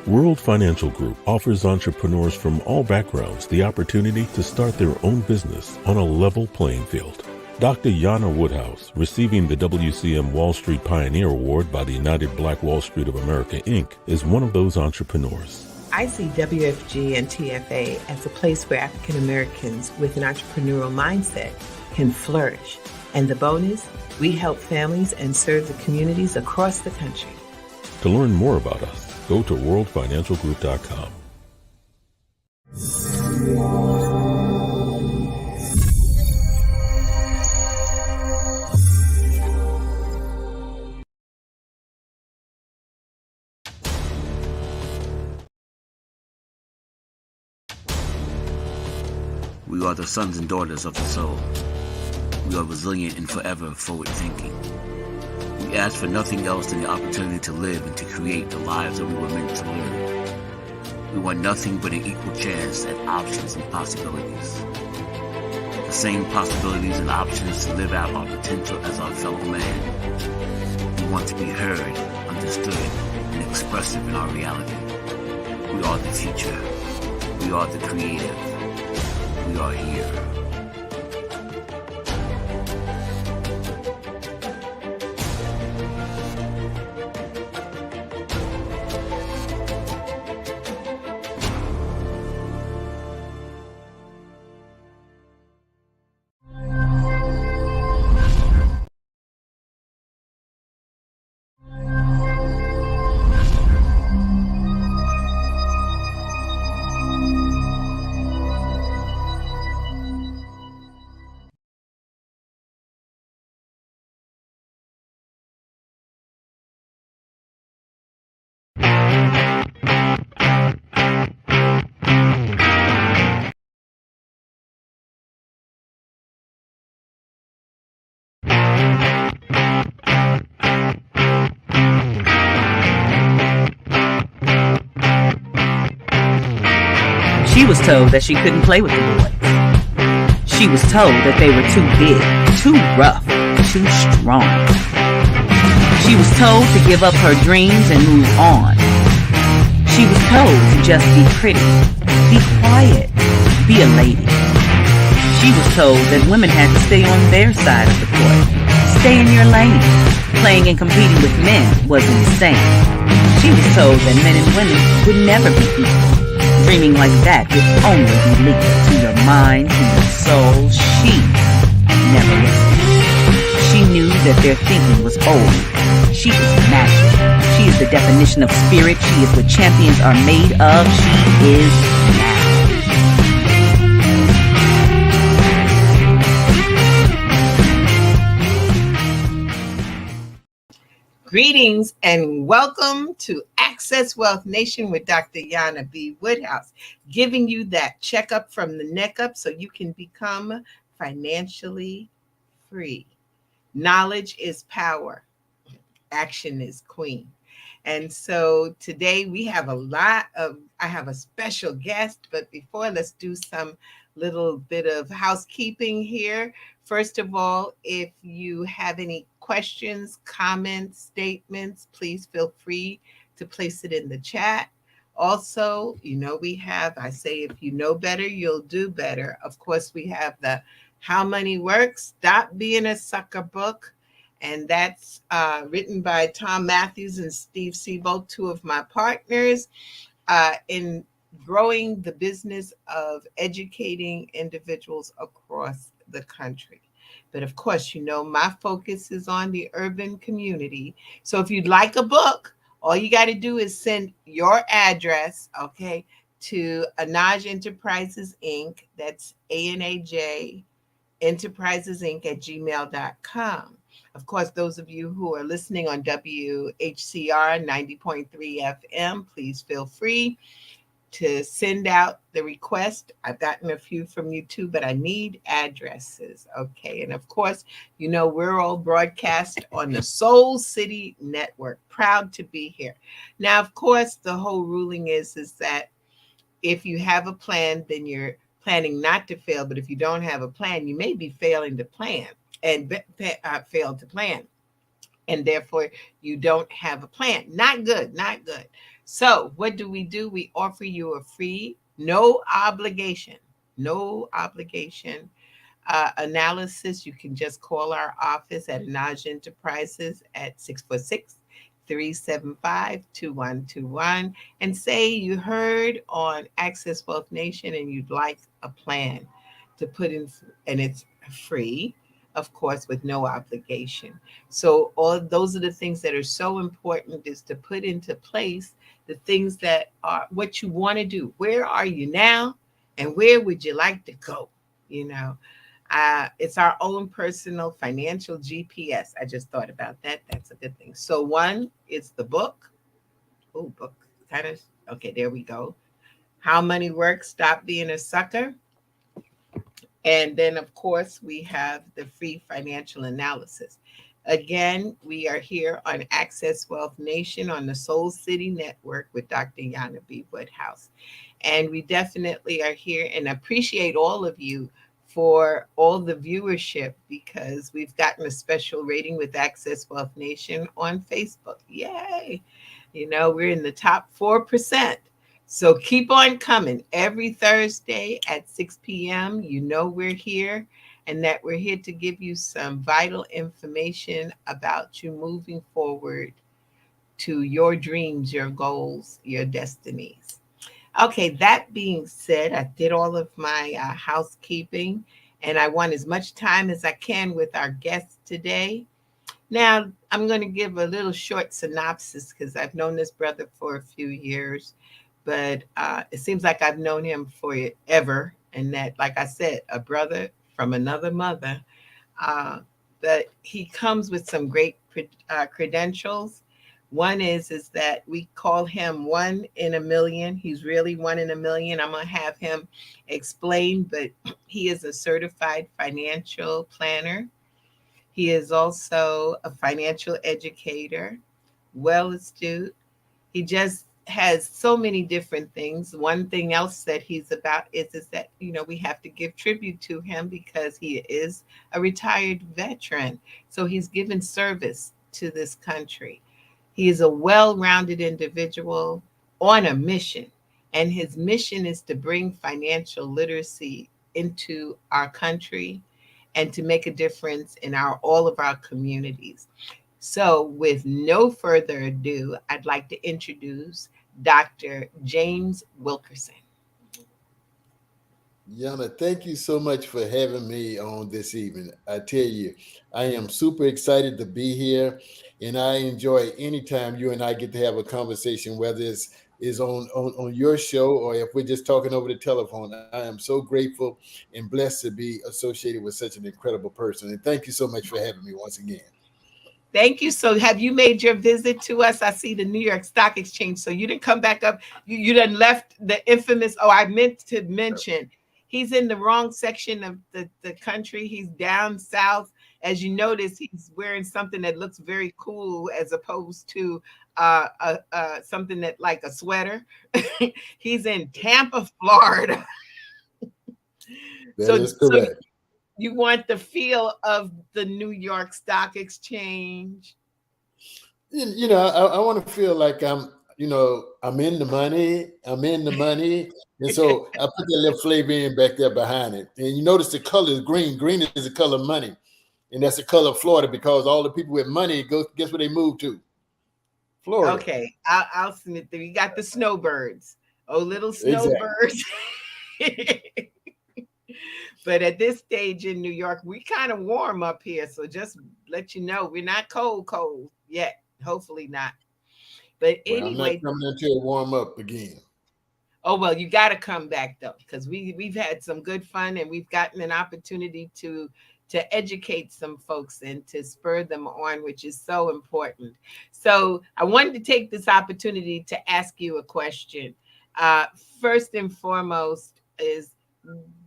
World Financial Group offers entrepreneurs from all backgrounds the opportunity to start their own business on a level playing field. Dr. Jana Woodhouse, receiving the WCM Wall Street Pioneer Award by the United Black Wall Street of America, Inc., is one of those entrepreneurs. I see WFG and TFA as a place where African Americans with an entrepreneurial mindset can flourish. And the bonus, we help families and serve the communities across the country. To learn more about us, go to worldfinancialgroup.com. We are the sons and daughters of the soul. We are resilient and forever forward-thinking. We ask for nothing else than the opportunity to live and to create the lives that we were meant to live. We want nothing but an equal chance at options and possibilities. The same possibilities and options to live out our potential as our fellow man. We want to be heard, understood, and expressive in our reality. We are the future. We are the creative. We are here. She was told that she couldn't play with the boys. She was told that they were too big, too rough, too strong. She was told to give up her dreams and move on. She was told to just be pretty, be quiet, be a lady. She was told that women had to stay on their side of the court, stay in your lane. Playing and competing with men was insane. She was told that men and women would never be equal. Dreaming like that would only be linked to your mind, to your soul. She never listened. She knew that their thinking was old. She is magic. She is the definition of spirit. She is what champions are made of. She is magic. Greetings and welcome to Access Wealth Nation with Dr. Jana B. Woodhouse, giving you that checkup from the neck up so you can become financially free. Knowledge is power. Action is queen. And so today we have I have a special guest, but before, let's do some little bit of housekeeping here. First of all, if you have any questions, comments, statements, please feel free to place it in the chat. Also, I say if you know better, you'll do better. Of course, we have the How Money Works, Stop Being a Sucker book. And that's written by Tom Matthews and Steve Siebold, two of my partners in growing the business of educating individuals across the country. But of course, my focus is on the urban community. So if you'd like a book, all you got to do is send your address, to Anaj Enterprises, Inc. That's ANAJ Enterprises, Inc. at gmail.com. Of course, those of you who are listening on WHCR 90.3 FM, please feel free to send out the request. I've gotten a few from you too, but I need addresses. Okay. And of course, we're all broadcast on the Soul City Network. Proud to be here. Now, of course, the whole ruling is that if you have a plan, then you're planning not to fail. But if you don't have a plan, you may be failing to plan and failed to plan. And therefore, you don't have a plan. Not good, not good. So, what do? We offer you a free, no obligation analysis. You can just call our office at Anaj Enterprises at 646-375-2121 and say you heard on Access Wealth Nation and you'd like a plan to put in, and it's free, of course, with no obligation. So, all those are the things that are so important is to put into place the things that are what you want to do. Where are you now? And where would you like to go? You know, it's our own personal financial GPS. I just thought about that. That's a good thing. So one is the book. Oh, book kind of. Okay, there we go. How Money Works. Stop Being a Sucker. And then, of course, we have the free financial analysis. Again, we are here on Access Wealth Nation on the Soul City Network with Dr. Yana B. Woodhouse. And we definitely are here and appreciate all of you for all the viewership because we've gotten a special rating with Access Wealth Nation on Facebook. Yay! You know, we're in the top 4%. So keep on coming every Thursday at 6 p.m. You know we're here and that we're here to give you some vital information about you moving forward to your dreams, your goals, your destinies. Okay, that being said, I did all of my housekeeping and I want as much time as I can with our guests today. Now, I'm going to give a little short synopsis because I've known this brother for a few years, but it seems like I've known him forever. And that, like I said, a brother from another mother. Uh, but he comes with some great credentials. One is that we call him one in a million. He's really one in a million. I'm gonna have him explain, but he is a certified financial planner. He is also a financial educator, well astute. He just has so many different things. One thing else that he's about is that, you know, we have to give tribute to him because he is a retired veteran. So he's given service to this country. He is a well rounded individual on a mission. And his mission is to bring financial literacy into our country and to make a difference in all of our communities. So, with no further ado, I'd like to introduce Dr. James Wilkerson. Yana, thank you so much for having me on this evening. I tell you, I am super excited to be here, and I enjoy any time you and I get to have a conversation, whether it's is on your show or if we're just talking over the telephone. I am so grateful and blessed to be associated with such an incredible person. And thank you so much for having me once again. Thank you. So, have you made your visit to us? I see the New York Stock Exchange. So, you didn't come back up. You done left the infamous. Oh, I meant to mention he's in the wrong section of the country. He's down south. As you notice, he's wearing something that looks very cool as opposed to something that like a sweater. He's in Tampa, Florida. That So, is correct. you want the feel of the New York Stock Exchange. I want to feel like I'm in the money. I'm in the money. And so I put that little flavor in back there behind it. And you notice the color is green. Green is the color of money. And that's the color of Florida because all the people with money, guess where they move to? Florida. Okay, I'll submit that we got the snowbirds. Oh, little Exactly. snowbirds. But at this stage in New York, we kind of warm up here. So just let you know, we're not cold yet. Hopefully not. But Well, I'm not anyway, coming until it warm up again. oh well, you got to come back though, because we've had some good fun and we've gotten an opportunity to educate some folks and to spur them on, which is so important. So I wanted to take this opportunity to ask you a question. Uh, First and foremost is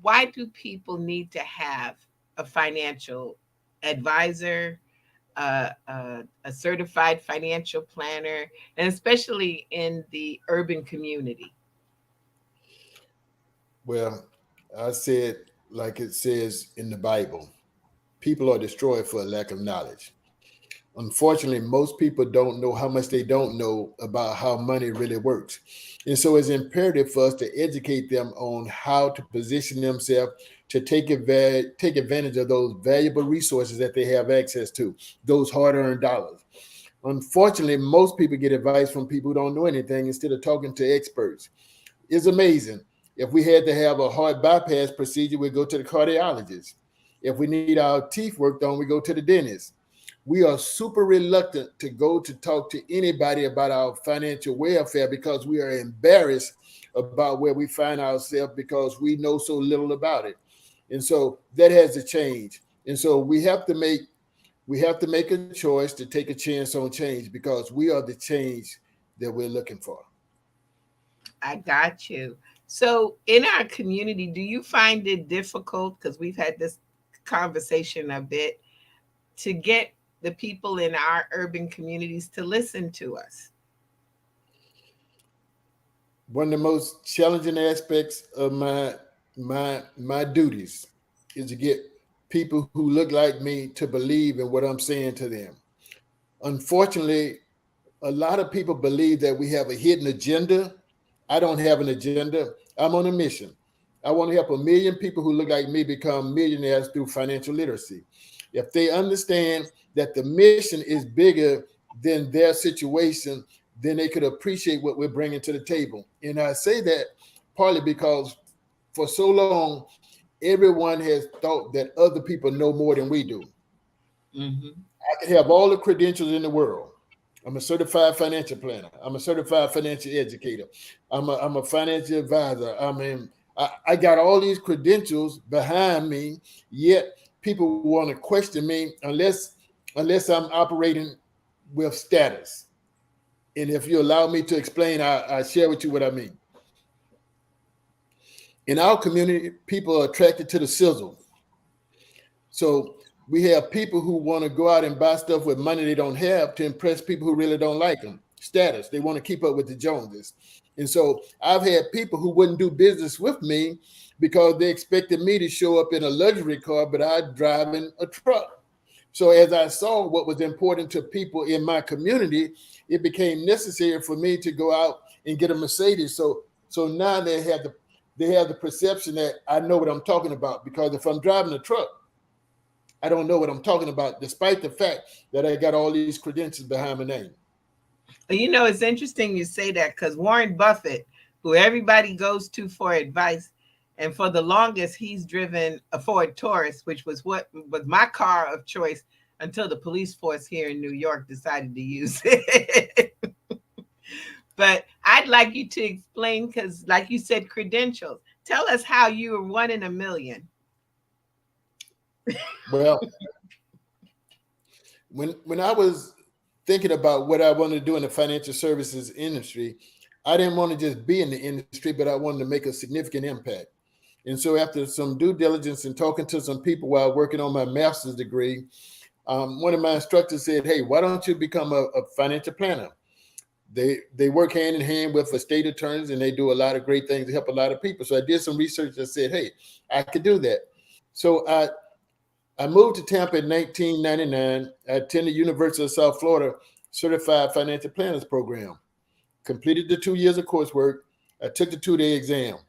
why do people need to have a financial advisor, a certified financial planner, and especially in the urban community? Well, I said, like it says in the Bible, people are destroyed for a lack of knowledge. Unfortunately, most people don't know how much they don't know about how money really works. And so it's imperative for us to educate them on how to position themselves to take advantage of those valuable resources that they have access to, those hard earned dollars. Unfortunately, most people get advice from people who don't know anything instead of talking to experts. It's amazing. If we had to have a heart bypass procedure, we go to the cardiologist. If we need our teeth worked on, we go to the dentist. We are super reluctant to go to talk to anybody about our financial welfare because we are embarrassed about where we find ourselves because we know so little about it. And so that has to change. And so we have to make a choice to take a chance on change because we are the change that we're looking for. I got you. So, in our community, do you find it difficult? Because we've had this conversation a bit to get the people in our urban communities to listen to us. One of the most challenging aspects of my duties is to get people who look like me to believe in what I'm saying to them. Unfortunately, a lot of people believe that we have a hidden agenda. I don't have an agenda. I'm on a mission. I want to help a million people who look like me become millionaires through financial literacy. If they understand that the mission is bigger than their situation, then they could appreciate what we're bringing to the table. And I say that partly because for so long, everyone has thought that other people know more than we do. Mm-hmm. I can have all the credentials in the world. I'm a certified financial planner. I'm a certified financial educator. I'm a financial advisor. I got all these credentials behind me, yet people want to question me unless I'm operating with status. And if you allow me to explain, I share with you what I mean. In our community, people are attracted to the sizzle. So we have people who want to go out and buy stuff with money they don't have to impress people who really don't like them. Status. They want to keep up with the Joneses. And so I've had people who wouldn't do business with me because they expected me to show up in a luxury car, but I'm driving a truck. So as I saw what was important to people in my community, it became necessary for me to go out and get a Mercedes. So now they have the perception that I know what I'm talking about because if I'm driving a truck, I don't know what I'm talking about, despite the fact that I got all these credentials behind my name. It's interesting you say that because Warren Buffett, who everybody goes to for advice, and for the longest, he's driven a Ford Taurus, which was what was my car of choice until the police force here in New York decided to use it. But I'd like you to explain, because, like you said, credentials. Tell us how you were one in a million. Well, when I was thinking about what I wanted to do in the financial services industry, I didn't want to just be in the industry, but I wanted to make a significant impact. And so after some due diligence and talking to some people while working on my master's degree, one of my instructors said, "Hey, why don't you become a financial planner?" They work hand in hand with estate attorneys, and they do a lot of great things to help a lot of people. So I did some research and said, "Hey, I could do that." So I moved to Tampa in 1999. I attended University of South Florida Certified Financial Planners Program, completed the 2 years of coursework. I took the 2-day exam.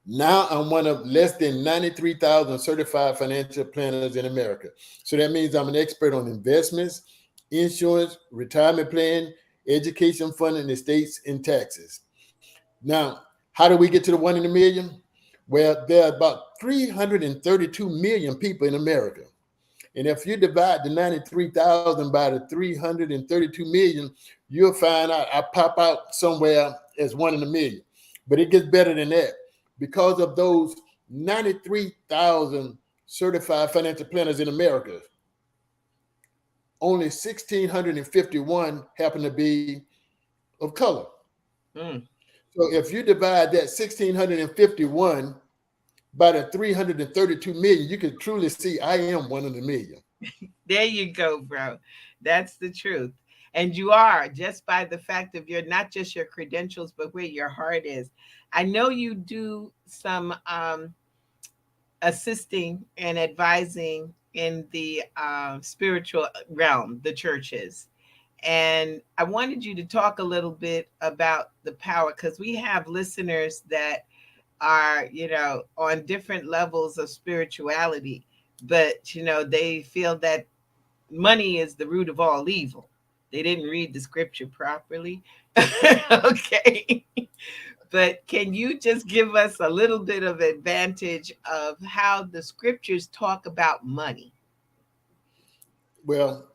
Now I'm one of less than 93,000 certified financial planners in America. So that means I'm an expert on investments, insurance, retirement plan, education funding, estates, and taxes. Now, how do we get to the one in a million? Well, there are about 332 million people in America. And if you divide the 93,000 by the 332 million, you'll find out I pop out somewhere as one in a million. But it gets better than that. Because of those 93,000 certified financial planners in America, only 1,651 happen to be of color. Mm. So if you divide that 1,651 by the 332 million, you can truly see I am one in a million. There you go, bro. That's the truth. And you are, just by the fact of your, not just your credentials, but where your heart is. I know you do some assisting and advising in the spiritual realm, the churches. And I wanted you to talk a little bit about the power, because we have listeners that are, on different levels of spirituality, but, they feel that money is the root of all evil. They didn't read the scripture properly. Okay. But can you just give us a little bit of advantage of how the scriptures talk about money? Well,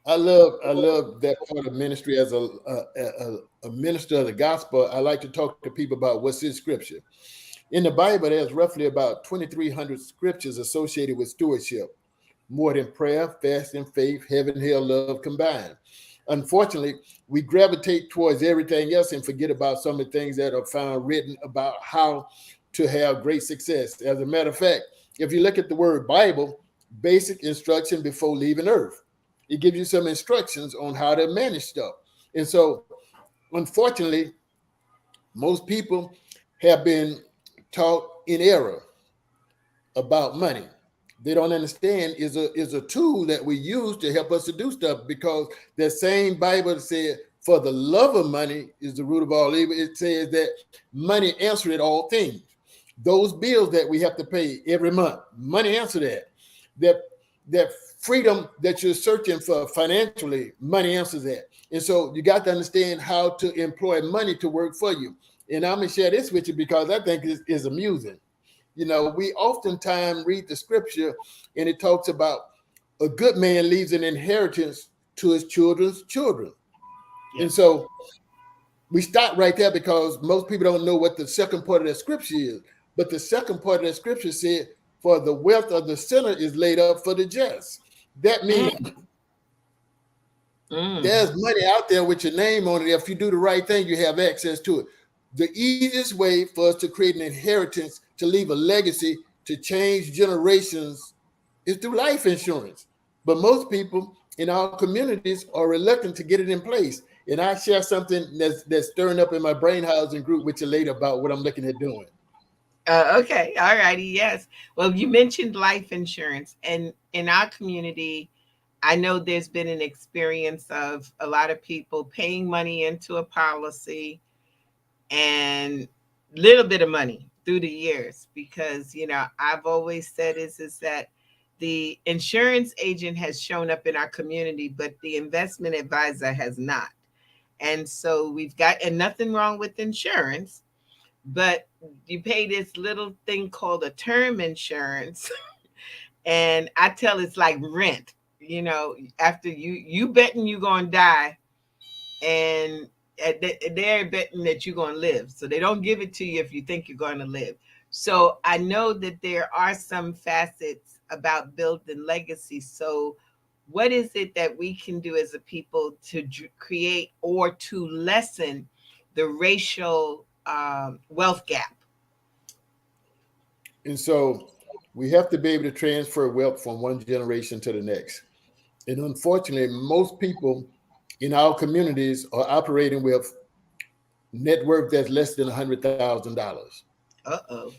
I love that part of ministry as a minister of the gospel. I like to talk to people about what's in scripture. In the Bible, there's roughly about 2,300 scriptures associated with stewardship, more than prayer, fasting, faith, heaven, hell, love combined. Unfortunately, we gravitate towards everything else and forget about some of the things that are found written about how to have great success. As a matter of fact, if you look at the word Bible, basic instruction before leaving earth, it gives you some instructions on how to manage stuff. And so, unfortunately, most people have been taught in error about money. They don't understand is a tool that we use to help us to do stuff, because the same Bible said, for the love of money is the root of all evil. It says that money answereth all things. Those bills that we have to pay every month, money answer that. That that freedom that you're searching for financially, money answers that. And so you got to understand how to employ money to work for you. And I'm gonna share this with you because I think it's amusing. We oftentimes read the scripture and it talks about a good man leaves an inheritance to his children's children. Yeah. And so we stop right there because most people don't know what the second part of that scripture is. But the second part of that scripture said, for the wealth of the sinner is laid up for the just. That means there's money out there with your name on it. If you do the right thing, you have access to it. The easiest way for us to create an inheritance, to leave a legacy, to change generations is through life insurance. But most people in our communities are reluctant to get it in place. And I share something that's stirring up in my brain housing group with you later about what I'm looking at doing. Okay. All righty. Yes. Well, you mentioned life insurance, and in our community, I know there's been an experience of a lot of people paying money into a policy and little bit of money through the years, because I've always said is that the insurance agent has shown up in our community, but the investment advisor has not. And so we've got, and nothing wrong with insurance, but you pay this little thing called a term insurance. And I tell it's like rent, after you betting you're gonna die, and they're betting that you're going to live. So they don't give it to you if you think you're going to live. So I know that there are some facets about building legacy. So what is it that we can do as a people to create or to lessen the racial wealth gap? And so we have to be able to transfer wealth from one generation to the next. And unfortunately, most people in our communities are operating with net worth that's less than $100,000. Uh-oh.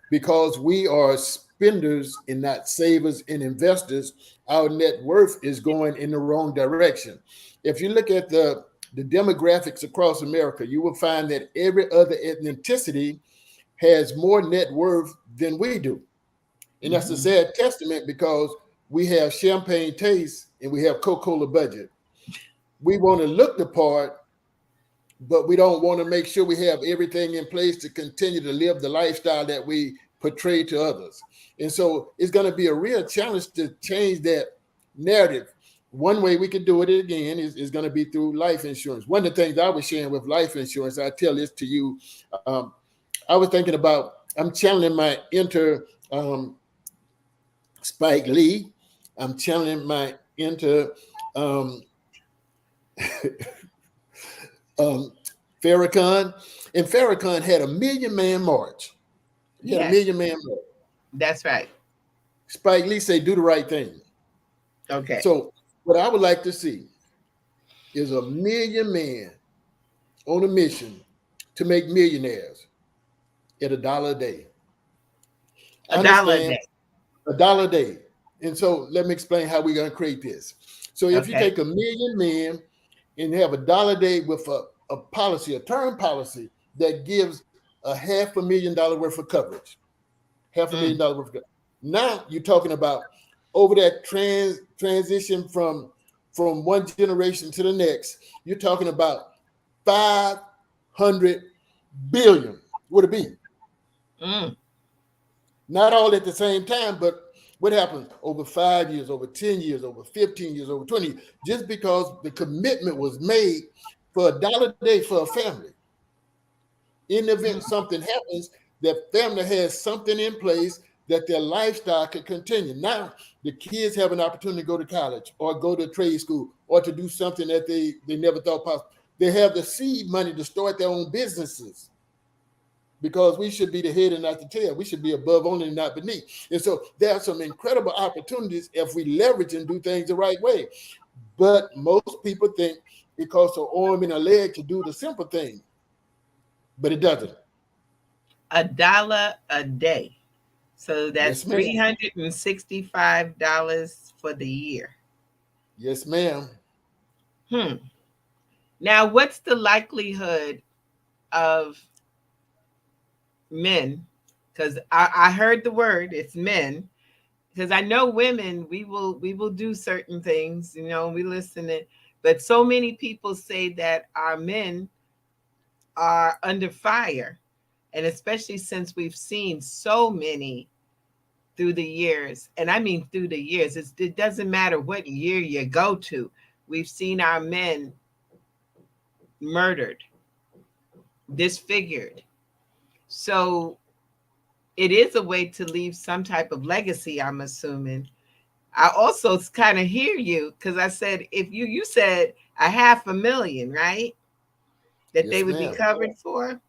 Because we are spenders and not savers and investors, our net worth is going in the wrong direction. If you look at the demographics across America, you will find that every other ethnicity has more net worth than we do. And that's a sad testament, because we have champagne taste and we have Coca-Cola budget. We want to look the part, but we don't want to make sure we have everything in place to continue to live the lifestyle that we portray to others. And so it's going to be a real challenge to change that narrative. One way we could do it again is going to be through life insurance. One of the things I was sharing with life insurance, I tell this to you, I was thinking about, I'm channeling my Spike Lee. I'm channeling my Farrakhan. And Farrakhan had a Million Man March. He had a Million Man March. That's right. Spike Lee say, do the right thing. Okay. So what I would like to see is a million men on a mission to make millionaires at $1 a day. $1 a day. $1 a day. And so let me explain how we're going to create this. So if you Okay. take 1 million men and have $1 a day with a policy, a term policy that gives $500,000 worth of coverage, $500,000 worth of coverage. Now you're talking about over that transition from one generation to the next, you're talking about 500 billion would it be? Not all at the same time, but what happens over 5 years, over 10 years, over 15 years, over 20 years, just because the commitment was made for $1 a day for a family. In the event something happens, that family has something in place that their lifestyle could continue. Now, the kids have an opportunity to go to college or go to trade school or to do something that they never thought possible. They have the seed money to start their own businesses, because we should be the head and not the tail. We should be above only and not beneath. And so there are some incredible opportunities if we leverage and do things the right way. But most people think it costs an arm and a leg to do the simple thing, but it doesn't. $1 a day. So that's Yes, ma'am. $365 for the year. Yes, ma'am. Now, what's the likelihood of men? Because I heard the word, it's men. Because I know women, we will do certain things, we listen to, but so many people say that our men are under fire. And especially since we've seen so many through the years, and I mean through the years, it doesn't matter what year you go to, we've seen our men murdered, disfigured. So it is a way to leave some type of legacy, I'm assuming. I also kind of hear you, because I said, if you said 500,000, right? That they would be covered for.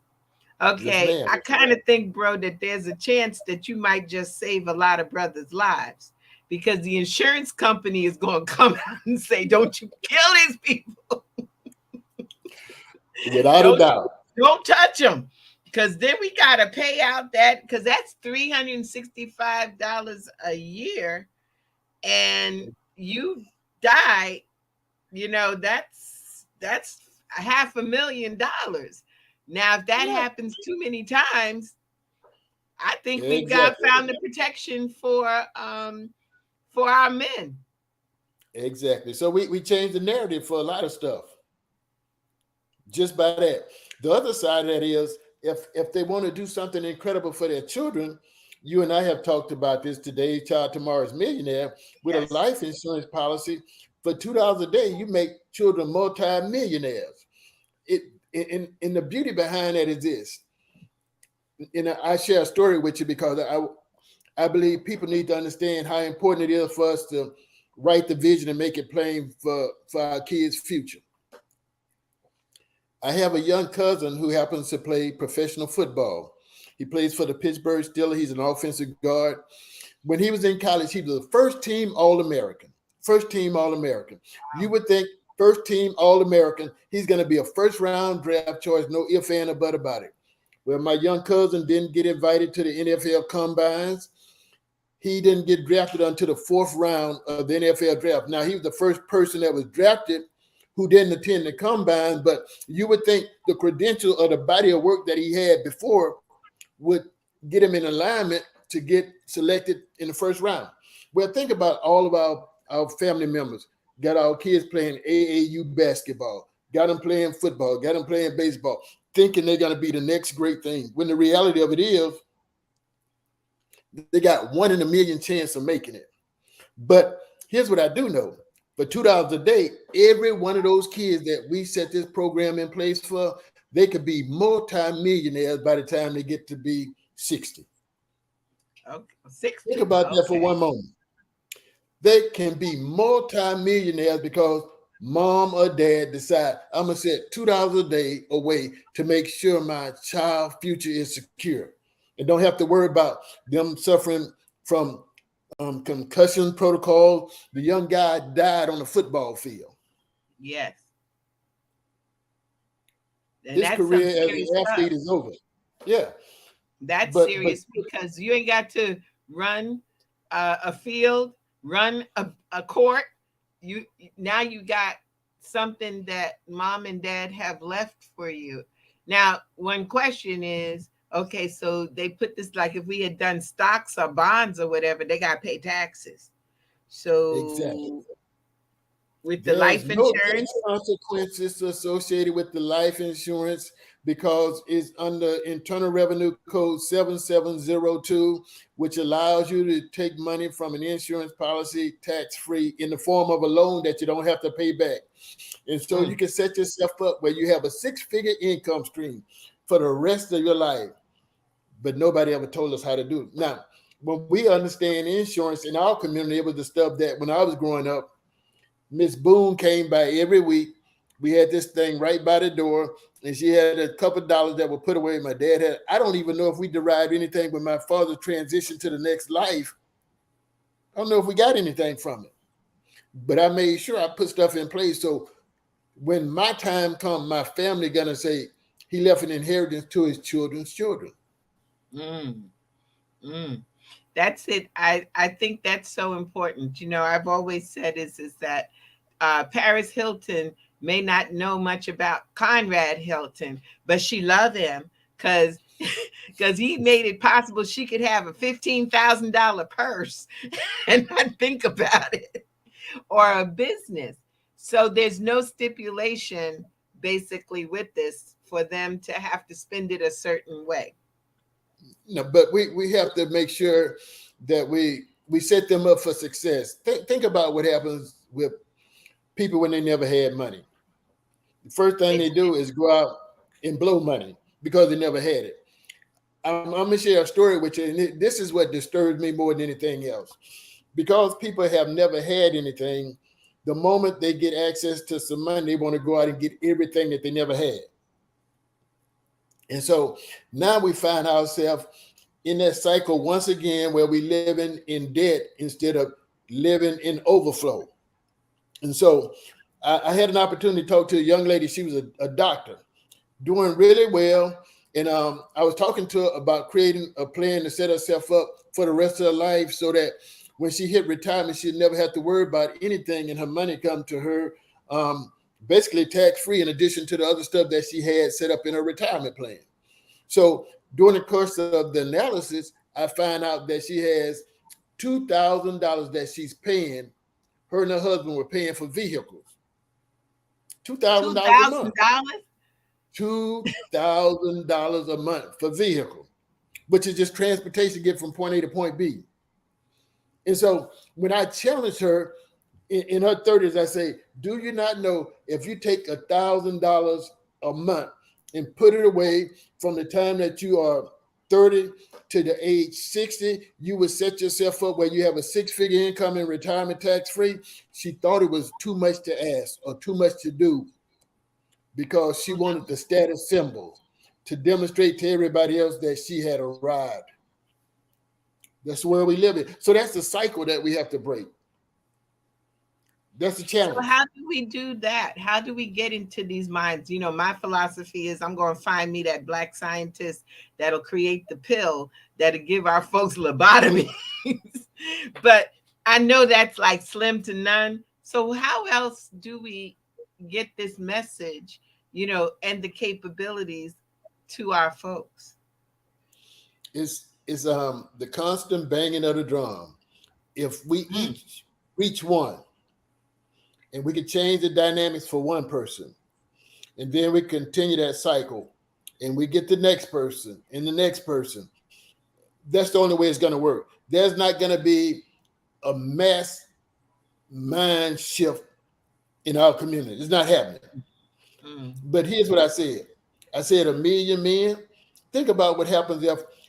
Okay, I kind of think, bro, that there's a chance that you might just save a lot of brothers' lives, because the insurance company is going to come out and say, don't you kill these people. Without a doubt. Don't touch them, because then we got to pay out that, because that's $365 a year, and you die, that's $500,000. Now, if that happens too many times, I think we've got found the protection for our men. Exactly. So we changed the narrative for a lot of stuff just by that. The other side of that is, if they want to do something incredible for their children, you and I have talked about this today, Child Tomorrow's Millionaire, with a life insurance policy. For $2 a day, you make children multi-millionaires. And the beauty behind that is this. And I share a story with you because I believe people need to understand how important it is for us to write the vision and make it plain for our kids' future. I have a young cousin who happens to play professional football. He plays for the Pittsburgh Steelers. He's an offensive guard. When he was in college, he was the first team All-American. First team All-American. You would think first team All-American, he's going to be a first-round draft choice, no ifs, and a but about it. Well, my young cousin didn't get invited to the NFL combines. He didn't get drafted until the 4th round of the NFL draft. Now, he was the first person that was drafted who didn't attend the combine, but you would think the credential or the body of work that he had before would get him in alignment to get selected in the 1st round. Well, think about all of our family members. Got our kids playing AAU basketball, got them playing football, got them playing baseball, thinking they're going to be the next great thing, when the reality of it is they got 1 in a million chance of making it. But here's what I do know. For $2 a day, every one of those kids that we set this program in place for, they could be multi-millionaires by the time they get to be 60. Okay, 60. Think about that for one moment. They can be multi-millionaires because mom or dad decide, I'm going to set $2 a day away to make sure my child's future is secure, and don't have to worry about them suffering from concussion protocol. The young guy died on the football field. Yes. And his career as an athlete is over. Yeah. That's serious, because you ain't got to run a field, run a court. You now you got something that mom and dad have left for you. Now, one question is, okay, so they put this like if we had done stocks or bonds or whatever, they got to pay taxes. Exactly. So with the There's life no insurance, tax consequences associated with the life insurance because it's under Internal Revenue Code 7702, which allows you to take money from an insurance policy tax-free in the form of a loan that you don't have to pay back. And so you can set yourself up where you have a six-figure income stream for the rest of your life. But nobody ever told us how to do it. Now, when we understand insurance in our community, it was the stuff that when I was growing up, Miss Boone came by every week. We had this thing right by the door, and she had a couple of dollars that were put away. My dad had, I don't even know if we derived anything when my father transitioned to the next life. I don't know if we got anything from it. But I made sure I put stuff in place. So when my time comes, my family gonna say he left an inheritance to his children's children. mm, mm. That's it. I think that's so important. I've always said is that Paris Hilton may not know much about Conrad Hilton, but she loved him because he made it possible she could have a $15,000 purse and not think about it, or a business. So there's no stipulation basically with this for them to have to spend it a certain way. No, but we have to make sure that we set them up for success. Think about what happens with people when they never had money. The first thing they do is go out and blow money because they never had it. I'm going to share a story with you, and this is what disturbs me more than anything else. Because people have never had anything, the moment they get access to some money, they want to go out and get everything that they never had. And so now we find ourselves in that cycle once again where we living in debt instead of living in overflow. And so I had an opportunity to talk to a young lady. She was a doctor doing really well. And I was talking to her about creating a plan to set herself up for the rest of her life so that when she hit retirement, she'd never have to worry about anything and her money come to her basically tax-free in addition to the other stuff that she had set up in her retirement plan. So during the course of the analysis, I find out that she has $2,000 that she's paying. Her and her husband were paying for vehicles. $2,000 a month. $2,000 a month for vehicle, which is just transportation to get from point A to point B. And so when I challenge her in her 30s, I say, do you not know if you take $1,000 a month and put it away from the time that you are 30 to the age 60, you would set yourself up where you have a six-figure income in retirement tax-free? She thought it was too much to ask or too much to do because she wanted the status symbol to demonstrate to everybody else that she had arrived. That's where we live in. So that's the cycle that we have to break. That's the challenge. So how do we do that? How do we get into these minds? My philosophy is I'm going to find me that Black scientist that'll create the pill that'll give our folks lobotomies. But I know that's like slim to none. So how else do we get this message, and the capabilities to our folks? It's the constant banging of the drum. If we each reach one, and we could change the dynamics for one person, and then we continue that cycle, and we get the next person and the next person. That's the only way it's going to work. There's not going to be a mass mind shift in our community. It's not happening. But here's what I said. I said 1 million men. Think about what happens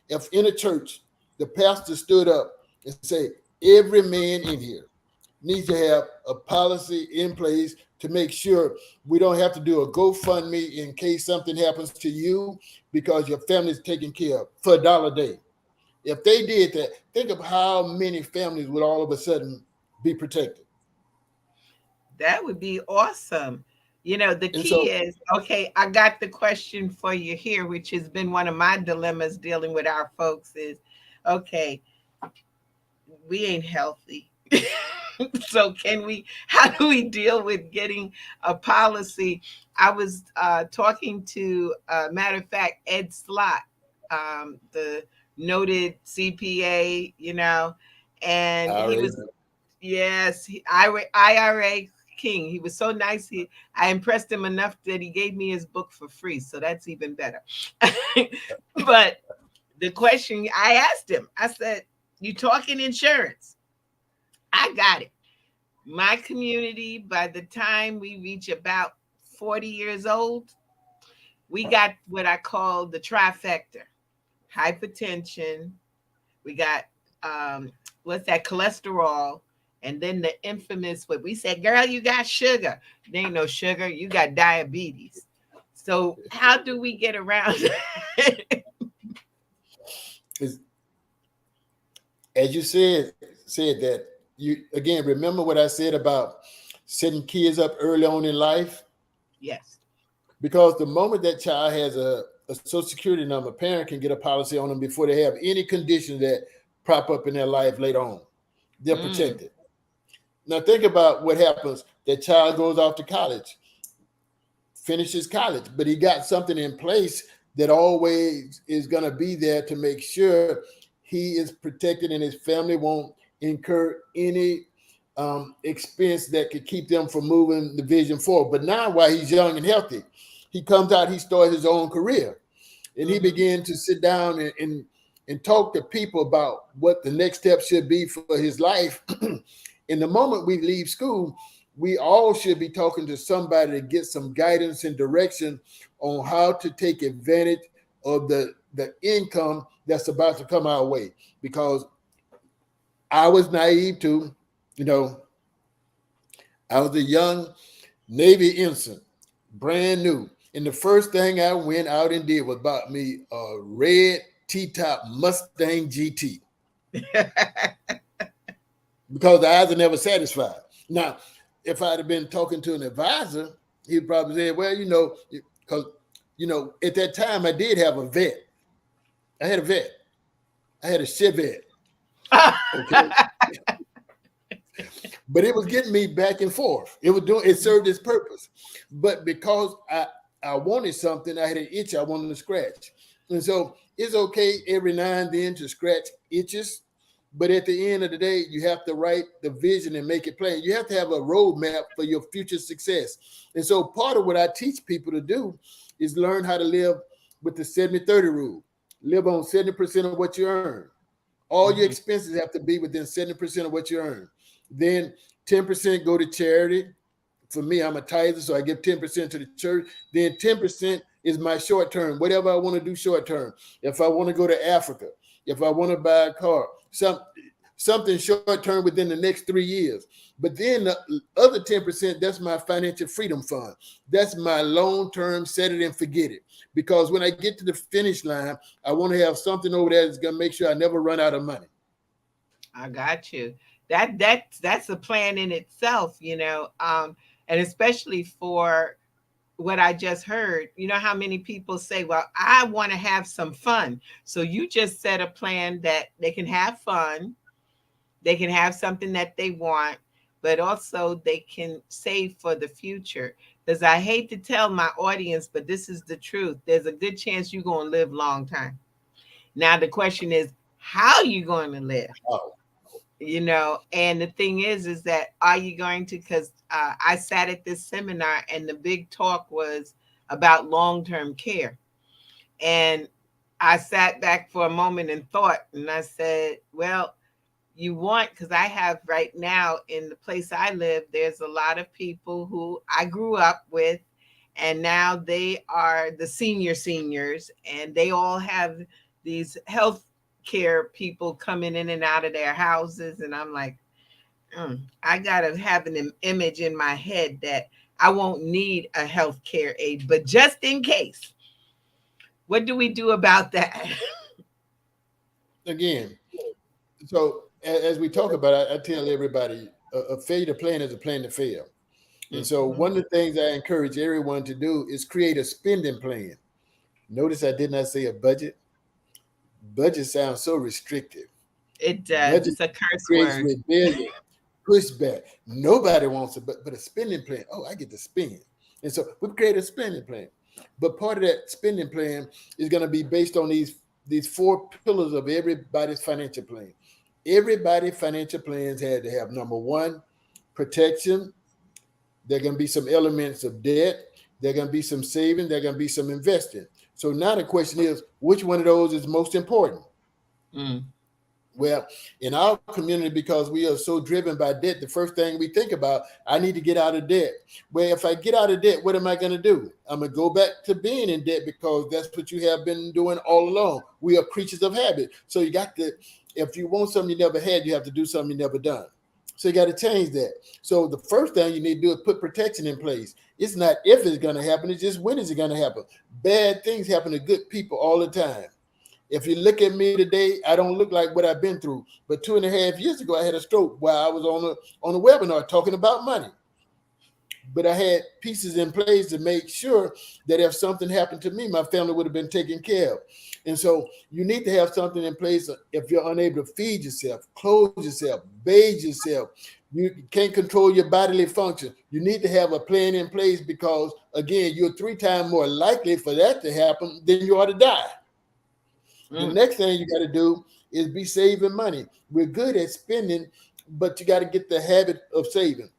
if in a church, the pastor stood up and said, every man in here needs to have a policy in place to make sure we don't have to do a GoFundMe in case something happens to you because your family is taken care of for $1 a day. If they did that, think of how many families would all of a sudden be protected. That would be awesome. The key is, okay, I got the question for you here, which has been one of my dilemmas dealing with our folks is, okay, we ain't healthy. So how do we deal with getting a policy? I was talking to, matter of fact, Ed Slott, the noted CPA, and All he right. was, yes, IRA king. He was so nice. I impressed him enough that he gave me his book for free. So that's even better. But the question I asked him, I said, "You talking insurance?" I got it. My community, by the time we reach about 40 years old, we got what I call the trifecta: hypertension, we got what's that, cholesterol, and then the infamous what we said, girl, you got sugar. There ain't no sugar, you got diabetes. So how do we get around? As you said that, you again remember what I said about setting kids up early on in life, Yes. because the moment that child has a social security number, a parent can get a policy on them before they have any conditions that prop up in their life later on. They're Mm. protected. Now think about what happens. That child goes off to college, finishes college, but he got something in place that always is going to be there to make sure he is protected and his family won't incur any expense that could keep them from moving the vision forward. But now, while he's young and healthy, he comes out, he starts his own career, and he Mm-hmm. began to sit down and talk to people about what the next step should be for his life. In the moment we leave school, we all should be talking to somebody to get some guidance and direction on how to take advantage of the income that's about to come our way. Because I was naive too, you know, I was a young Navy ensign, brand new. And the first thing I went out and did was bought me a red T-top Mustang GT, because the eyes are never satisfied. Now, if I'd have been talking to an advisor, he'd probably say, well, because, at that time I did have a vet. I had a vet. I had a Chevette. Okay. But it was getting me back and forth. It served its purpose. But because I wanted something, I had an itch I wanted to scratch. And so it's okay every now and then to scratch itches. But at the end of the day, you have to write the vision and make it plain. You have to have a roadmap for your future success. And so part of what I teach people to do is learn how to live with the 70-30 rule. Live on 70% of what you earn. All your Mhm. expenses have to be within 70% of what you earn. Then 10% go to charity. For me, I'm a tither, so I give 10% to the church. Then 10% is my short term, whatever I want to do short term. If I want to go to Africa, if I want to buy a car, something short term within the next 3 years. But then the other 10%, that's my financial freedom fund. That's my long term, set it and forget it. Because when I get to the finish line, I want to have something over there that's going to make sure I never run out of money. I got you. That's a plan in itself, and especially for what I just heard. You know how many people say, "Well, I want to have some fun." So you just set a plan that they can have fun, they can have something that they want, but also they can save for the future. Because I hate to tell my audience, but this is the truth. There's a good chance you're going to live long time. Now the question is, how you going to live? Oh, And the thing is that are you going to, because I sat at this seminar and the big talk was about long-term care, and I sat back for a moment and thought, and I said, well, you want, because I have right now in the place I live, there's a lot of people who I grew up with, and now they are the seniors, and they all have these health care people coming in and out of their houses. And I'm like, I got to have an image in my head that I won't need a health care aid, but just in case, what do we do about that? again, so as we talk about it, I tell everybody a failure to plan is a plan to fail. And so Mhm. one of the things I encourage everyone to do is create a spending plan. Notice I did not say a budget. Budget sounds so restrictive. It does. Budget It's a curse creates word. rebellion. pushback. Nobody wants it, but a spending plan. Oh, I get to spend. And so we create a spending plan. But part of that spending plan is going to be based on these four pillars of everybody's financial plan. Everybody's financial plans had to have number one, protection. There are going to be some elements of debt. There are going to be some saving. There are going to be some investing. So now the question is, which one of those is most important? Mm. Well, in our community, because we are so driven by debt, the first thing we think about, I need to get out of debt. Well, if I get out of debt, what am I going to do? I'm going to go back to being in debt because that's what you have been doing all along. We are creatures of habit. So you got to, if you want something you never had, you have to do something you never done. So you got to change that. So the first thing you need to do is put protection in place. It's not if it's going to happen, it's just when is it going to happen. Bad things happen to good people all the time. If you look at me today, I don't look like what I've been through. But 2.5 years ago, I had a stroke while I was on a webinar talking about money. But I had pieces in place to make sure that if something happened to me, my family would have been taken care of. And so you need to have something in place if you're unable to feed yourself, clothe yourself, bathe yourself. You can't control your bodily function. You need to have a plan in place because, again, you're 3 times more likely for that to happen than you are to die. The next thing you got to do is be saving money. We're good at spending, but you got to get the habit of saving.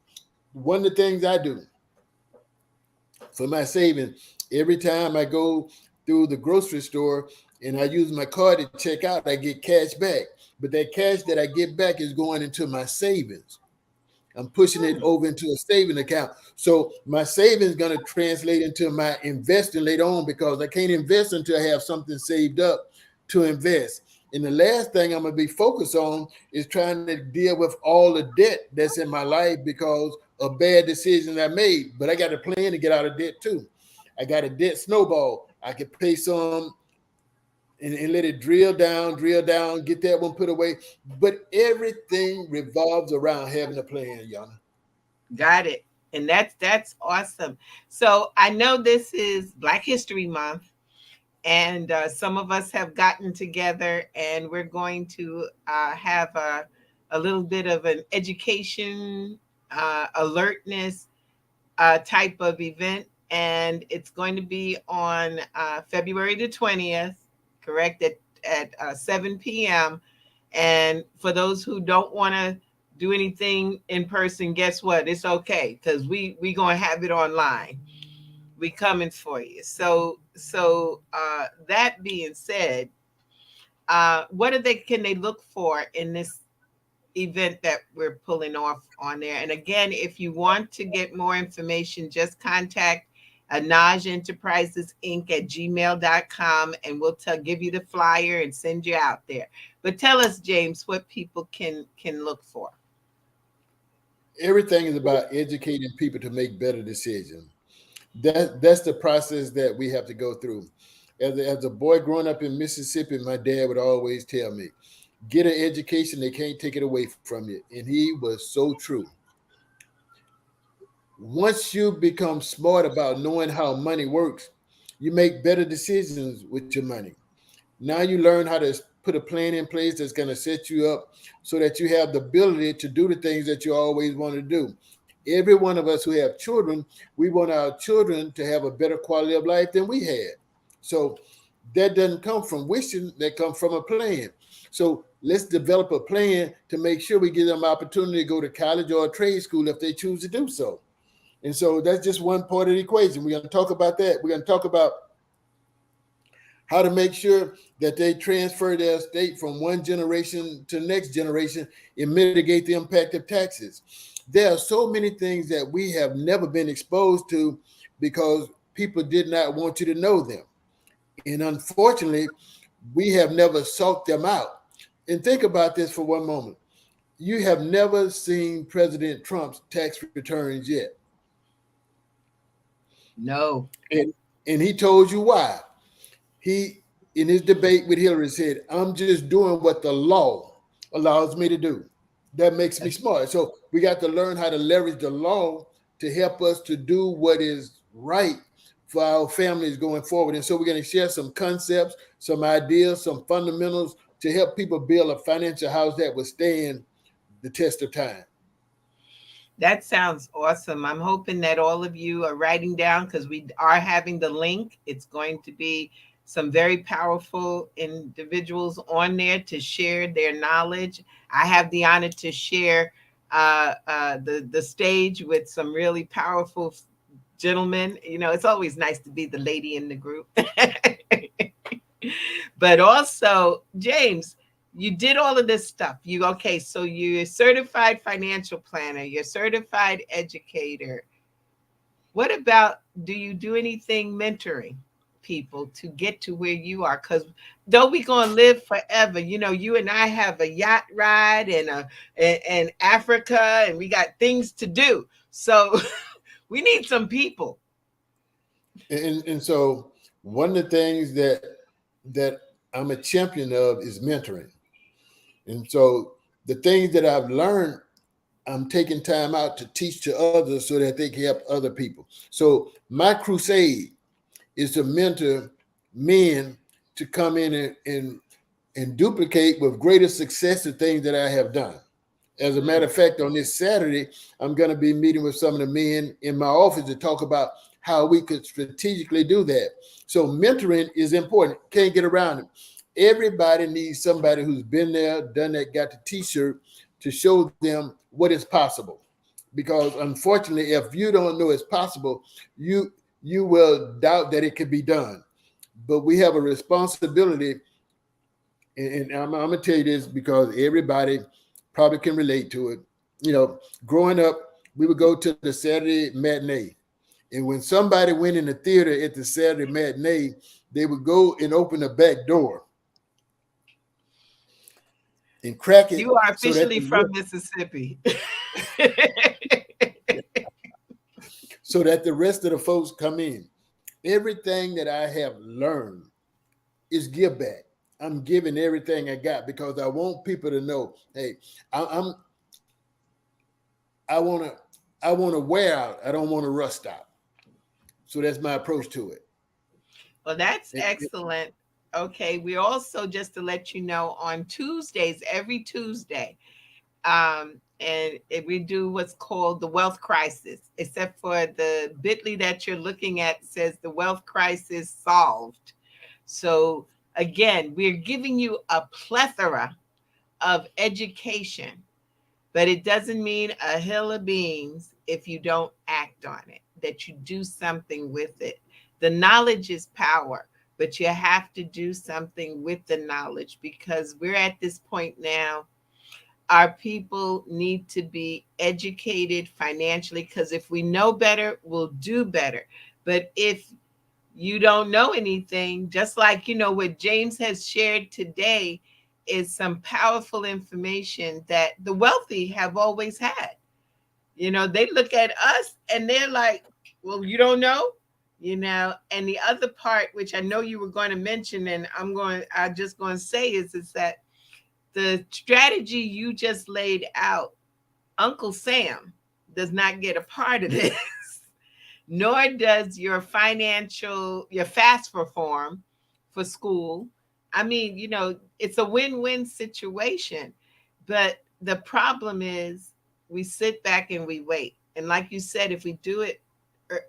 One of the things I do for my saving, every time I go through the grocery store and I use my card to check out, I get cash back. But that cash that I get back is going into my savings. I'm pushing it over into a saving account. So my savings is going to translate into my investing later on because I can't invest until I have something saved up to invest. And the last thing I'm going to be focused on is trying to deal with all the debt that's in my life because of bad decisions I made. But I got a plan to get out of debt too. I got a debt snowball. I could pay some and let it drill down, get that one put away. But everything revolves around having a plan, Jana. Got it. And that's awesome. So I know this is Black History Month. And some of us have gotten together and we're going to have a little bit of an education, alertness type of event. And it's going to be on February the 20th, correct, at 7 p.m. And for those who don't want to do anything in person, guess what? It's okay because we going to have it online. We coming for you. So that being said, what can they look for in this event that we're pulling off on there? And again, if you want to get more information, just contact Anaj Enterprises Inc. at gmail.com and we'll give you the flyer and send you out there. But tell us, James, what people can look for. Everything is about educating people to make better decisions. That's the process that we have to go through. As a boy growing up in Mississippi, my dad would always tell me, get an education, they can't take it away from you. And he was so true. Once you become smart about knowing how money works, you make better decisions with your money. Now you learn how to put a plan in place that's going to set you up so that you have the ability to do the things that you always want to do. Every one of us who have children, we want our children to have a better quality of life than we had. So that doesn't come from wishing, that comes from a plan. So let's develop a plan to make sure we give them opportunity to go to college or a trade school if they choose to do so. And so that's just one part of the equation. We're going to talk about that. We're going to talk about how to make sure that they transfer their estate from one generation to the next generation and mitigate the impact of taxes. There are so many things that we have never been exposed to because people did not want you to know them. And unfortunately, we have never sought them out. And think about this for one moment. You have never seen President Trump's tax returns yet. No. And he told you why. He, in his debate with Hillary, said, I'm just doing what the law allows me to do. That makes me smart. So we got to learn how to leverage the law to help us to do what is right for our families going forward. And so we're going to share some concepts, some ideas, some fundamentals to help people build a financial house that will stand the test of time. That sounds awesome. I'm hoping that all of you are writing down because we are having the link. It's going to be some very powerful individuals on there to share their knowledge. I have the honor to share the stage with some really powerful gentlemen. You know, it's always nice to be the lady in the group. But also, James, you did all of this stuff. You okay, so you're a certified financial planner, you're a certified educator. What about, do you do anything mentoring people to get to where you are? Because though we gonna live forever, you know, you and I have a yacht ride and Africa, and we got things to do. So we need some people. And so one of the things that I'm a champion of is mentoring. And so the things that I've learned, I'm taking time out to teach to others so that they can help other people. So my crusade is to mentor men to come in and duplicate with greater success the things that I have done. As a matter of fact, on this Saturday, I'm going to be meeting with some of the men in my office to talk about how we could strategically do that. So mentoring is important. Can't get around it. Everybody needs somebody who's been there, done that, got the t-shirt to show them what is possible. Because unfortunately, if you don't know it's possible, you will doubt that it can be done. But we have a responsibility, and I'm going to tell you this because everybody probably can relate to it. You know, growing up, we would go to the Saturday matinee. And when somebody went in the theater at the Saturday matinee, they would go and open the back door and crack it You are so that officially from Mississippi. the rest of the folks come in. Everything that I have learned is give back. I'm giving everything I got because I want people to know, hey, I, I want to wear out. I don't want to rust out. So that's my approach to it. Well, that's excellent. Okay, we also, just to let you know, on Tuesdays, every Tuesday, we do what's called the wealth crisis, except for the bit.ly that you're looking at says the wealth crisis solved. So again, we're giving you a plethora of education, but it doesn't mean a hill of beans if you don't act on it, that you do something with it. The knowledge is power, but you have to do something with the knowledge because we're at this point now. Our people need to be educated financially because if we know better, we'll do better. But if you don't know anything, just like, you know, what James has shared today is some powerful information that the wealthy have always had. You know, they look at us and they're like, well, you don't know, you know. And the other part, which I know you were going to mention, and I'm just going to say is that the strategy you just laid out, Uncle Sam does not get a part of this, nor does your fast reform for school. I mean, you know, it's a win-win situation. But the problem is we sit back and we wait. And like you said, if we do it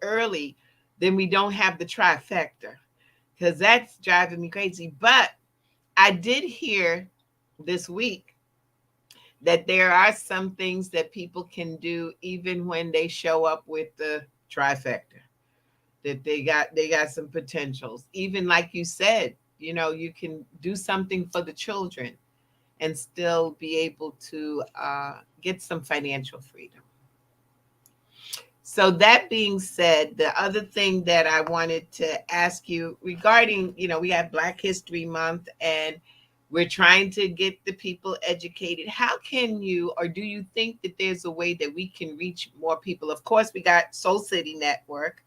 early, then we don't have the trifecta because that's driving me crazy. But I did hear this week that there are some things that people can do even when they show up with the trifecta, that they got some potentials. Even like you said, you know, you can do something for the children and still be able to get some financial freedom. So that being said, the other thing that I wanted to ask you regarding, you know, we have Black History Month and we're trying to get the people educated. How can you, or do you think that there's a way that we can reach more people? Of course, we got Soul City Network,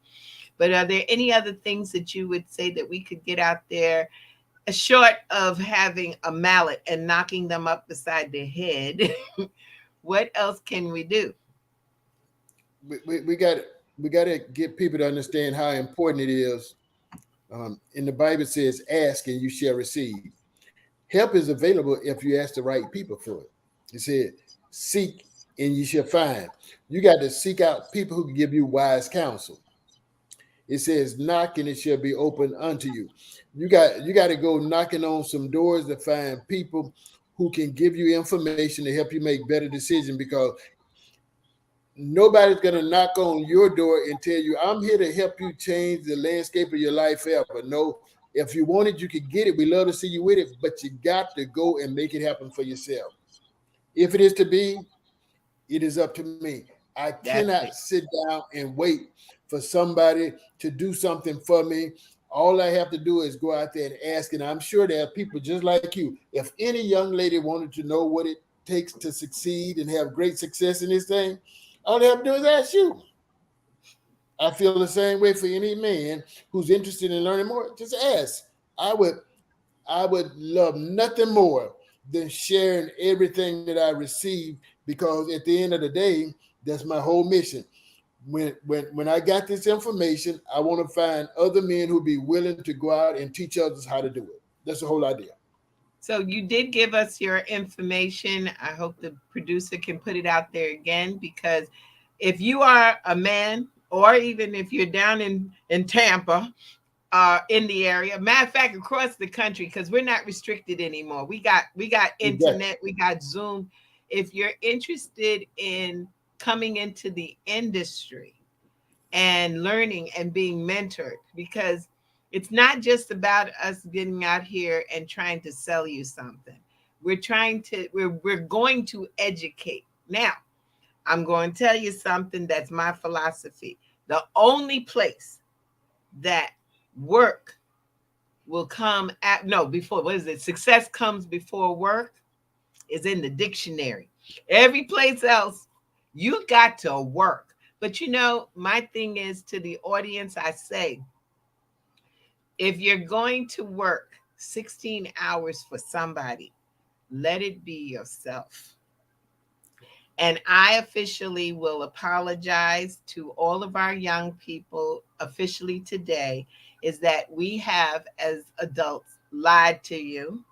but are there any other things that you would say that we could get out there, short of having a mallet and knocking them up beside their head? What else can we do? We got to get people to understand how important it is. In the Bible says, ask and you shall receive. Help is available if you ask the right people for it. It said, seek and you shall find. You got to seek out people who can give you wise counsel. It says, knock and it shall be open unto you. You got to go knocking on some doors to find people who can give you information to help you make better decisions, because nobody's going to knock on your door and tell you, I'm here to help you change the landscape of your life forever. No, if you want it, you can get it. We love to see you with it, but you got to go and make it happen for yourself. If it is to be, it is up to me. I That's cannot it. sit down and wait for somebody to do something for me. All I have to do is go out there and ask, and I'm sure there are people just like you. If any young lady wanted to know what it takes to succeed and have great success in this thing, all they have to do is ask you. I feel the same way for any man who's interested in learning more. Just ask. I would love nothing more than sharing everything that I receive, because at the end of the day, that's my whole mission. When I got this information, I want to find other men who be willing to go out and teach others how to do it. That's the whole idea. So you did give us your information. I hope the producer can put it out there again, because if you are a man, or even if you're down in Tampa, in the area, matter of fact, across the country, because we're not restricted anymore. We got Exactly. internet, we got Zoom. If you're interested in coming into the industry and learning and being mentored, because it's not just about us getting out here and trying to sell you something. We're going to educate. Now, I'm going to tell you something that's my philosophy. The only place that work will come at no before what is it? Success comes before work is in the dictionary. Every place else, you got to work. But my thing is, to the audience, I say, if you're going to work 16 hours for somebody, let it be yourself. And I officially will apologize to all of our young people officially today, is that we have, as adults, lied to you.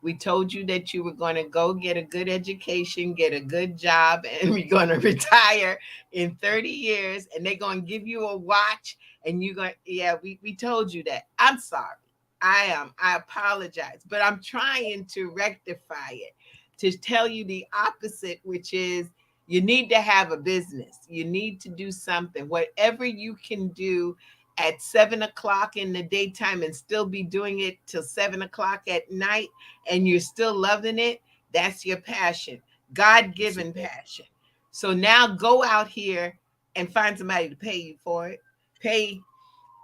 We told you that you were going to go get a good education, get a good job, and we're going to retire in 30 years, and they're going to give you a watch, and you're going, yeah, we told you that. I'm sorry. I apologize, but I'm trying to rectify it, to tell you the opposite, which is, you need to have a business. You need to do something. Whatever you can do at 7 o'clock in the daytime and still be doing it till 7 o'clock at night, and you're still loving it, that's your passion, God-given passion. So now go out here and find somebody to pay you for it. Pay,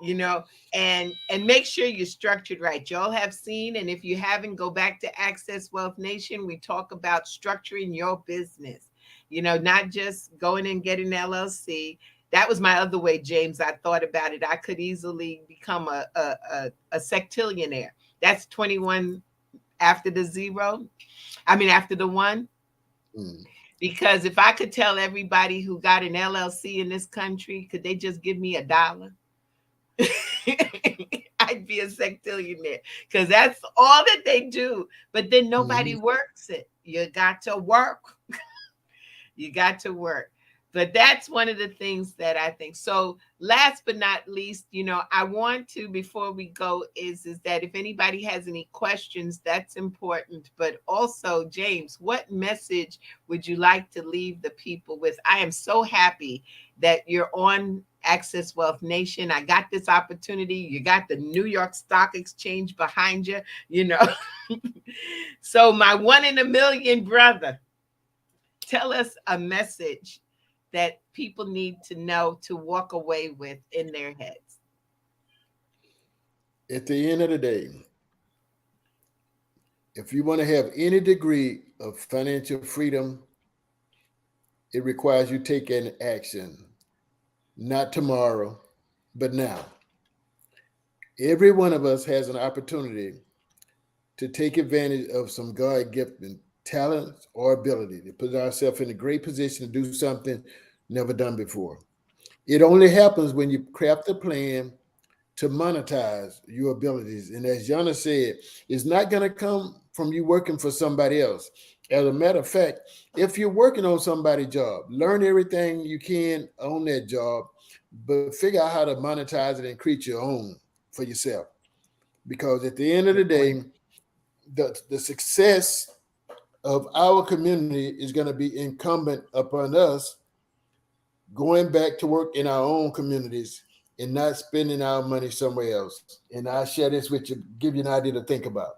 you know, and make sure you're structured right. Y'all have seen, and if you haven't, go back to Access Wealth Nation. We talk about structuring your business, not just going and getting an LLC. That was my other way, James. I thought about it. I could easily become a sectillionaire. That's 21 after the zero. I mean, after the one. Mm. Because if I could tell everybody who got an LLC in this country, could they just give me $1? I'd be a sectillionaire, because that's all that they do. But then nobody works it. You got to work. You got to work. But that's one of the things that I think. So last but not least, I want to, before we go, is that if anybody has any questions, that's important. But also, James, what message would you like to leave the people with? I am so happy that you're on Access Wealth Nation. I got this opportunity. You got the New York Stock Exchange behind you, So my one in a million brother, tell us a message that people need to know, to walk away with in their heads. At the end of the day, if you want to have any degree of financial freedom, it requires you taking action, not tomorrow, but now. Every one of us has an opportunity to take advantage of some God-given talents or ability to put ourselves in a great position to do something never done before. It only happens when you craft a plan to monetize your abilities. And as Jana said, it's not going to come from you working for somebody else. As a matter of fact, if you're working on somebody's job, learn everything you can on that job, but figure out how to monetize it and create your own for yourself. Because at the end of the Good point. day, the success of our community is going to be incumbent upon us going back to work in our own communities and not spending our money somewhere else. And I'll share this with you, give you an idea to think about.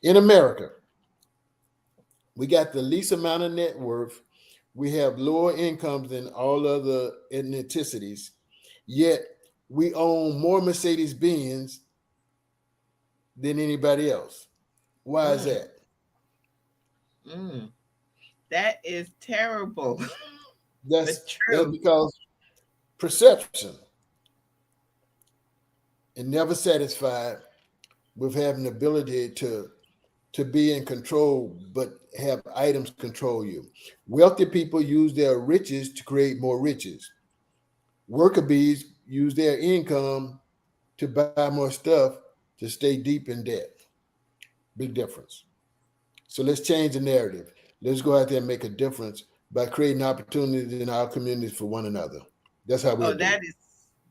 In America, we got the least amount of net worth. We have lower incomes than all other ethnicities. Yet we own more Mercedes Benz than anybody else. Why is Mm, that? mm. That is terrible, That's but that's true. because perception and never satisfied with having the ability to be in control, but have items control you. Wealthy people use their riches to create more riches. Worker bees use their income to buy more stuff to stay deep in debt. Big difference. So let's change the narrative. Let's go out there and make a difference by creating opportunities in our communities for one another. That's how we'll Oh, do it. that is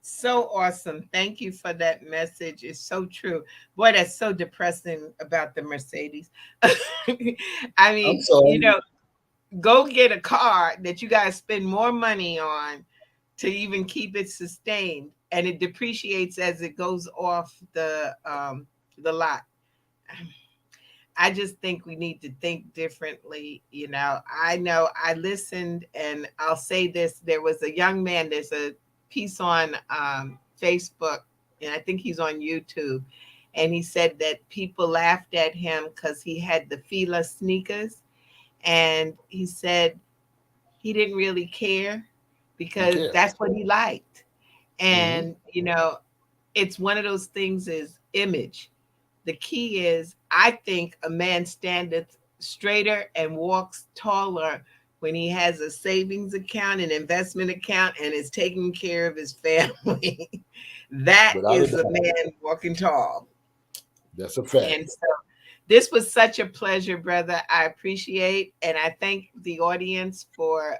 so awesome. Thank you for that message. It's so true. Boy, that's so depressing about the Mercedes. I I'm mean, sorry. go get a car that you guys spend more money on to even keep it sustained, and it depreciates as it goes off the lot. I just think we need to think differently. I know I listened, and I'll say this: there was a young man. There's a piece on Facebook, and I think he's on YouTube, and he said that people laughed at him because he had the Fila sneakers, and he said he didn't really care because Okay. that's what he liked. Hmm. And it's one of those things is image. The key is, I think a man standeth straighter and walks taller when he has a savings account, an investment account, and is taking care of his family. That Without a is a doubt. man walking tall. That's a fact. And so this was such a pleasure, brother. I appreciate, and I thank the audience for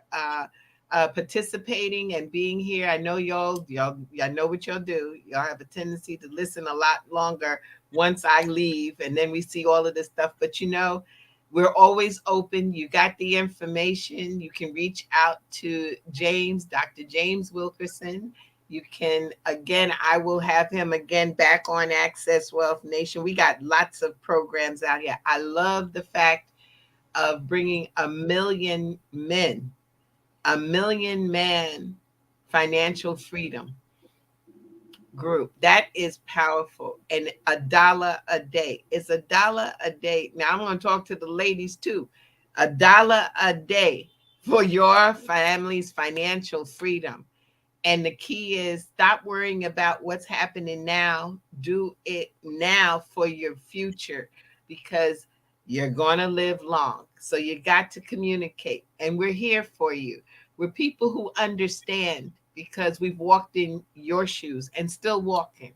participating and being here. I know I know what y'all do. Y'all have a tendency to listen a lot longer once I leave, and then we see all of this stuff. But we're always open. You got the information. You can reach out to Dr. James Wilkerson. You can, again, I will have him again back on Access Wealth Nation. We got lots of programs out here. I love the fact of bringing a million man financial freedom group. That is powerful. And $1 a day. It's $1 a day. Now I'm going to talk to the ladies too. $1 a day for your family's financial freedom. And the key is, stop worrying about what's happening now. Do it now for your future, because you're going to live long. So you got to communicate. And we're here for you. We're people who understand, because we've walked in your shoes and still walking.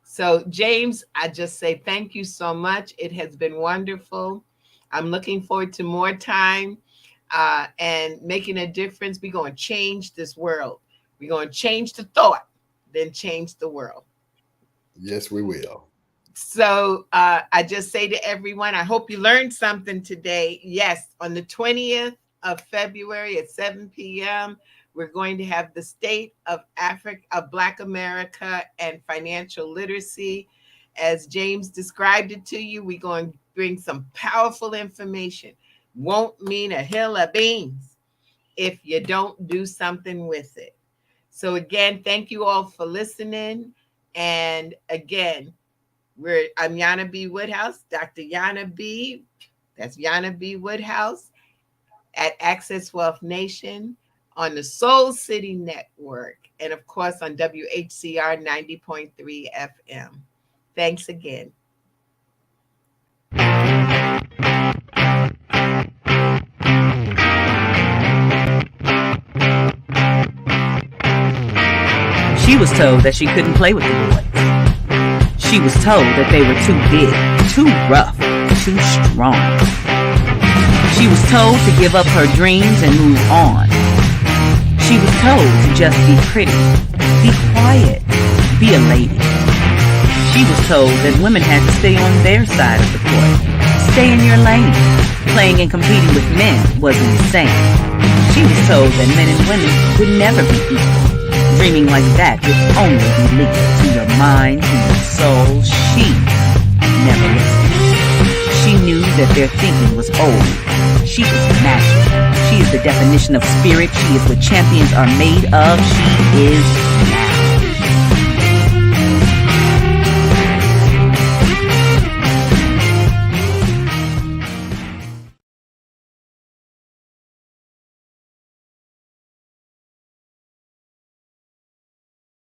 So, James, I just say thank you so much. It has been wonderful. I'm looking forward to more time and making a difference. We're going to change this world. We're going to change the thought, then change the world. Yes, we will. So I just say to everyone, I hope you learned something today. Yes, on the 20th of February at 7 p.m., we're going to have the State of Black America and financial literacy. As James described it to you, we're going to bring some powerful information. Won't mean a hill of beans if you don't do something with it. So again, thank you all for listening. And again, I'm Jana B. Woodhouse, Dr. Jana B. That's Jana B. Woodhouse at Access Wealth Nation on the Soul City Network, and of course on WHCR 90.3 FM. Thanks again. She was told that she couldn't play with the boys. She was told that they were too big, too rough, too strong. She was told to give up her dreams and move on. She was told to just be pretty, be quiet, be a lady. She was told that women had to stay on their side of the court, stay in your lane. Playing and competing with men was insane. She was told that men and women would never be equal. Dreaming like that would only be lethal to your mind, to your soul. She never listened. She knew that their thinking was old. She was magic. She is the definition of spirit. She is what champions are made of. She is